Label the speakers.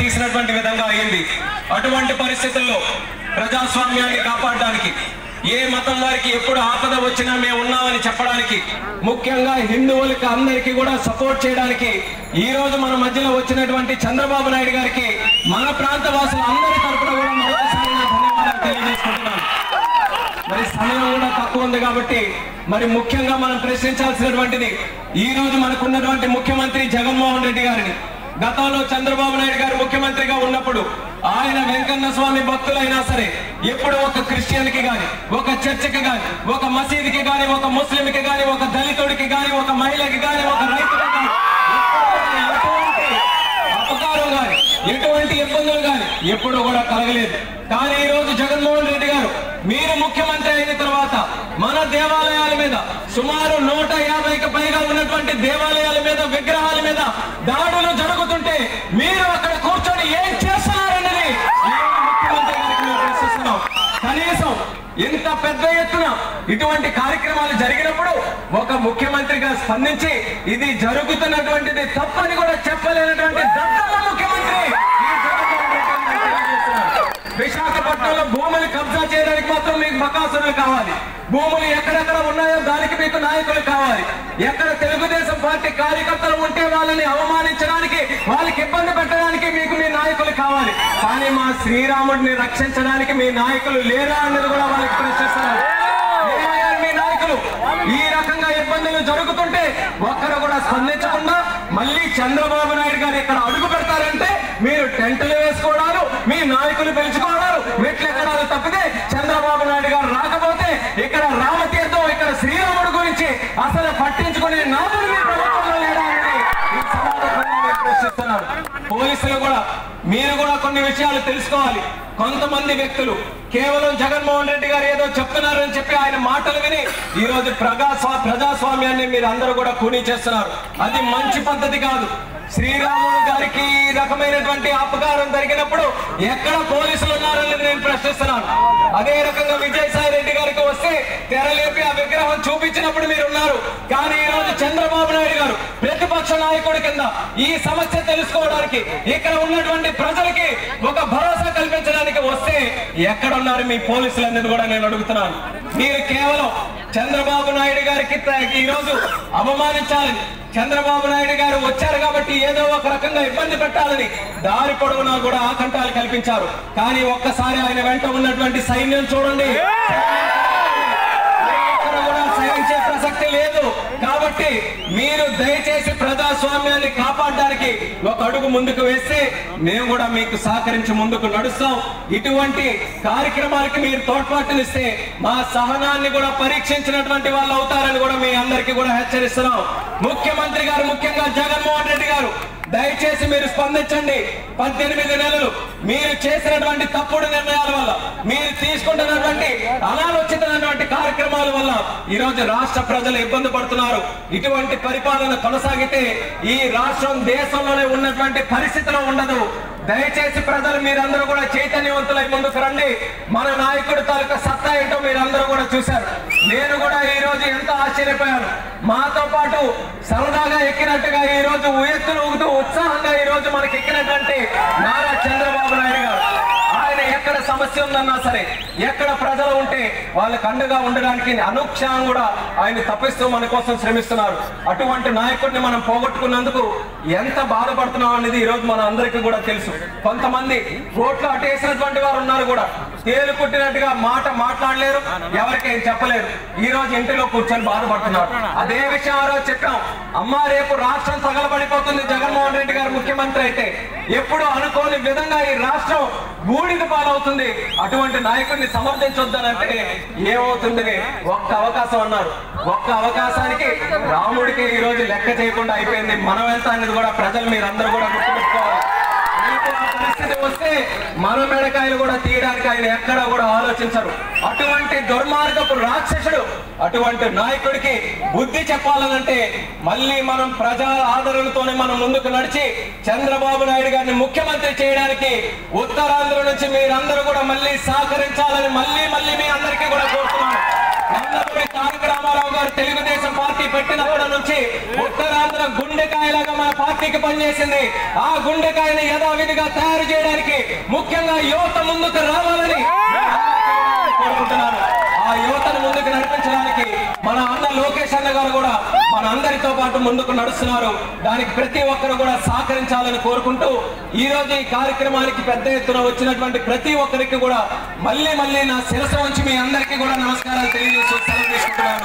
Speaker 1: తీసినటువంటి విధంగా అయింది. అటువంటి పరిస్థితుల్లో ప్రజాస్వామ్యాన్ని కాపాడడానికి ఏ మతం వారికి ఎప్పుడు ఆపద వచ్చినా మేము ఉన్నామని చెప్పడానికి, ముఖ్యంగా హిందువులకు అందరికీ కూడా సపోర్ట్ చేయడానికి ఈ రోజు మన మధ్యలో వచ్చినటువంటి చంద్రబాబు నాయుడు గారికి మన ప్రాంత వాసులు అందరి తరపున కూడా మరొకసారి ధన్యవాదాలు తెలియజేసుకుంటున్నాను. మరి సమయం కూడా తక్కువ ఉంది కాబట్టి మరి ముఖ్యంగా మనం ప్రశ్నించాల్సినటువంటిది ఈ రోజు మనకున్నటువంటి ముఖ్యమంత్రి జగన్మోహన్ రెడ్డి గారిని. గతంలో చంద్రబాబు నాయుడు గారు ముఖ్యమంత్రిగా ఉన్నప్పుడు ఆయన వెంకన్న స్వామి భక్తులైనా సరే ఎప్పుడు ఒక క్రిస్టియన్ కి గాని, ఒక చర్చికి గాని, ఒక మసీదుకి గాని, ఒక ముస్లింకి గాని, ఒక దళితుడికి గాని, ఒక మహిళకి గాని, ఒక రైతుకి గాని ఎటువంటి అపకారం గాని, ఎటువంటి ఇబ్బందులు గాని ఎప్పుడు కూడా కలగలేదు. కానీ ఈ రోజు జగన్మోహన్ రెడ్డి గారు మీరు ముఖ్యమంత్రి అయిన తర్వాత మన దేవాలయాల మీద సుమారు 150కి పైగా ఉన్నటువంటి దేవాలయాల మీద, విగ్రహాల మీద దాడులు జరుగుతుంటే మీరు అక్కడ కూర్చొని ఏం చేస్తున్నారన్నది ముఖ్యమంత్రి గారికి మేము ప్రశ్నిస్తున్నాం. కనీసం ఇంత పెద్ద ఎత్తున ఇటువంటి కార్యక్రమాలు జరిగినప్పుడు ఒక ముఖ్యమంత్రిగా స్పందించి ఇది జరుగుతున్నటువంటిది తప్పని కూడా చెప్పలేనటువంటి దత్తమ్మ ముఖ్యమంత్రి విశాఖపట్నంలో భూములు కబ్జా చేయడానికి మాత్రం మీకు బకాసురులు కావాలి. భూములు ఎక్కడెక్కడ ఉన్నాయో దానికి మీకు నాయకులు కావాలి. ఎక్కడ తెలుగుదేశం పార్టీ కార్యకర్తలు ఉంటే వాళ్ళని అవమానించడానికి, వాళ్ళకి ఇబ్బంది పెట్టడానికి మీకు మీ నాయకులు కావాలి. కానీ మా శ్రీరాముడిని రక్షించడానికి మీ నాయకులు లేరా అన్నది కూడా వాళ్ళకి ప్రశ్నిస్తున్నారు. మీ నాయకులు ఈ రకంగా ఇబ్బందులు జరుగుతుంటే ఒక్కరు కూడా స్పందించకుండా మళ్ళీ చంద్రబాబు నాయుడు గారు ఇక్కడ అడుగు పెడతారంటే మీరు టెంట్లు వేసుకోవడాలు, మీ నాయకులు పెంచుకోవడాలు, మెట్లు ఎక్కడాలు తప్పితే చంద్రబాబు నాయుడు గారు రాకపోతే ఇక్కడ రామతీర్థం, ఇక్కడ శ్రీరాముడు గురించి అసలు పట్టించుకునే నాదులు మీ ప్రభుత్వంలో లేడా అని ఈ సమావేశంలో ప్రశ్నిస్తున్నారు. పోలీసులు కూడా మీరు కూడా కొన్ని విషయాలు తెలుసుకోవాలి. కొంతమంది వ్యక్తులు కేవలం జగన్మోహన్ రెడ్డి గారు ఏదో చెప్తున్నారని చెప్పి ఆయన మాటలు విని ఈ రోజు ప్రజాస్వామ్యాన్ని మీరు అందరూ కూడా కూనీ చేస్తున్నారు. అది మంచి పద్ధతి కాదు. శ్రీరాముడు గారికి ఈ రకమైనటువంటి అపకారం జరిగినప్పుడు ఎక్కడ పోలీసులు ఉన్నారని నేను ప్రశ్నిస్తున్నాను. అదే రకంగా విజయసాయి రెడ్డి గారికి వస్తే తెరలేపి ఆ విగ్రహం చూపించినప్పుడు మీరు ఉన్నారు. కానీ ఈ రోజు చంద్రబాబు నాయుడు గారు ప్రతిపక్ష నాయకుడి కింద ఈ సమస్య తెలుసుకోవడానికి, ఇక్కడ ఉన్నటువంటి ప్రజలకి ఒక భరోసా కల్పించడానికి వస్తే ఎక్కడున్నారు మీ పోలీసులు అనేది కూడా నేను అడుగుతున్నాను. మీరు కేవలం చంద్రబాబు నాయుడు గారికి ఈ రోజు అవమానించాలని, చంద్రబాబు నాయుడు గారు వచ్చారు కాబట్టి ఏదో ఒక రకంగా ఇబ్బంది పెట్టాలని దారి పొడవునా కూడా ఆకంఠాలు కల్పించారు. కానీ ఒక్కసారి ఆయన వెంట ఉన్నటువంటి సైన్యం చూడండి, సహించే ప్రసక్తి లేదు. కాబట్టి మీరు దయచేసి ప్రజాస్వామ్యాన్ని కాపాడడానికి ఒక అడుగు ముందుకు వేస్తే మేము కూడా మీకు సహకరించి ముందుకు నడుస్తాం. ఇటువంటి కార్యక్రమాలకి మీరు తోడ్పాటునిస్తే మా సహనాన్ని కూడా పరీక్షించినటువంటి వాళ్ళు అవుతారని కూడా మీ అందరికీ కూడా హెచ్చరిస్తున్నాం. ముఖ్యమంత్రి గారు, ముఖ్యంగా జగన్మోహన్ రెడ్డి గారు, దయచేసి మీరు స్పందించండి. 18 నెలలు మీరు చేసినటువంటి తప్పుడు నిర్ణయాల వల్ల, మీరు తీసుకుంటున్నటువంటి అనాలోచితమైనటువంటి కార్యక్రమాల వల్ల ఈ రోజు రాష్ట్ర ప్రజలు ఇబ్బంది పడుతున్నారు. ఇటువంటి పరిపాలన కొనసాగితే ఈ రాష్ట్రం దేశంలోనే ఉన్నటువంటి పరిస్థితిలో ఉండదు. దయచేసి ప్రజలు మీరందరూ కూడా చైతన్యవంతులై ముందుకు రండి. మన నాయకుడి తాలూకా సత్తా ఏంటో మీరందరూ కూడా చూశారు. నేను కూడా ఈ రోజు ఎంతో ఆశ్చర్యపోయాను. మాతో పాటు సరదాగా ఎక్కినట్టుగా ఈ రోజు ఉయెత్తులు ఊగుతూ ఉత్సాహంగా ఈ రోజు మనకి ఎక్కినటువంటి నారా చంద్రబాబు నాయుడు గారు, ఆయన ఎక్కడ సమస్య ఉందన్నా సరే, ఎక్కడ ప్రజలు ఉంటే వాళ్ళకు అండగా ఉండడానికి అనుక్షణం కూడా ఆయన తప్పిస్తూ మన కోసం శ్రమిస్తున్నారు. అటువంటి నాయకుడిని మనం పోగొట్టుకున్నందుకు ఎంత బాధపడుతున్నాం అనేది ఈ రోజు మన అందరికీ కూడా తెలుసు. కొంతమంది ఓట్లు అటేసినటువంటి వారు ఉన్నారు కూడా, తేలు కుట్టినట్టుగా మాట్లాడలేరు, ఎవరికేం చెప్పలేరు. ఈ రోజు ఇంటిలో కూర్చొని బాధపడుతున్నారు. అదే విషయం ఆ రోజు చెప్పాం. అమ్మా, రేపు రాష్ట్రం తగలబడిపోతుంది జగన్మోహన్ రెడ్డి గారు ముఖ్యమంత్రి అయితే, ఎప్పుడు అనుకోని విధంగా ఈ రాష్ట్రం బూడిద పాలవుతుంది. అటువంటి నాయకుడిని సమర్థించొద్దనంటే ఏమవుతుంది? ఒక్క అవకాశం అన్నారు. ఒక్క అవకాశానికి రాముడికి ఈ రోజు లెక్క చేయకుండా అయిపోయింది. మనం ఎంత అనేది కూడా ప్రజలు మీరందరూ కూడా గుర్తుపెట్టుకోవాలి. పరిస్థితి వస్తే మన మెడకాయలు కూడా తీయడానికి ఆయన ఎక్కడా కూడా ఆలోచించరు. అటువంటి దుర్మార్గపు రాక్షసుడు, అటువంటి నాయకుడికి బుద్ధి చెప్పాలనంటే మళ్ళీ మనం ప్రజా ఆదరణతోనే మనం ముందుకు నడిచి చంద్రబాబు నాయుడు గారిని ముఖ్యమంత్రి చేయడానికి ఉత్తరాంధ్ర నుంచి మీరందరూ కూడా మళ్ళీ సహకరించాలని మళ్ళీ మీ అందరికీ కూడా కోరుతున్నాను. నందమూరి తారక రామారావు గారు తెలుగుదేశం పార్టీ పెట్టినప్పటి నుంచి ఉత్తరాంధ్ర గుండెకాయలాగా మన పార్టీకి పనిచేసింది. ఆ గుండెకాయని యథావిధిగా తయారు చేయడానికి ముఖ్యంగా యువత ముందుకు రావాలని కోరుకుంటున్నాను. ఆ యువతను ముందుకు నడిపించడానికి మన అన్న లోకేష్ అన్న గారు కూడా మన అందరితో పాటు ముందుకు నడుస్తున్నారు. దానికి ప్రతి ఒక్కరు కూడా సహకరించాలని కోరుకుంటూ ఈ రోజు ఈ కార్యక్రమానికి పెద్ద ఎత్తున వచ్చినటువంటి ప్రతి ఒక్కరికి కూడా మళ్ళీ నా శిరస్సు వంచి మీ అందరికీ కూడా నమస్కారాలు తెలియజేస్తూ సెలవు తీసుకుంటున్నాను.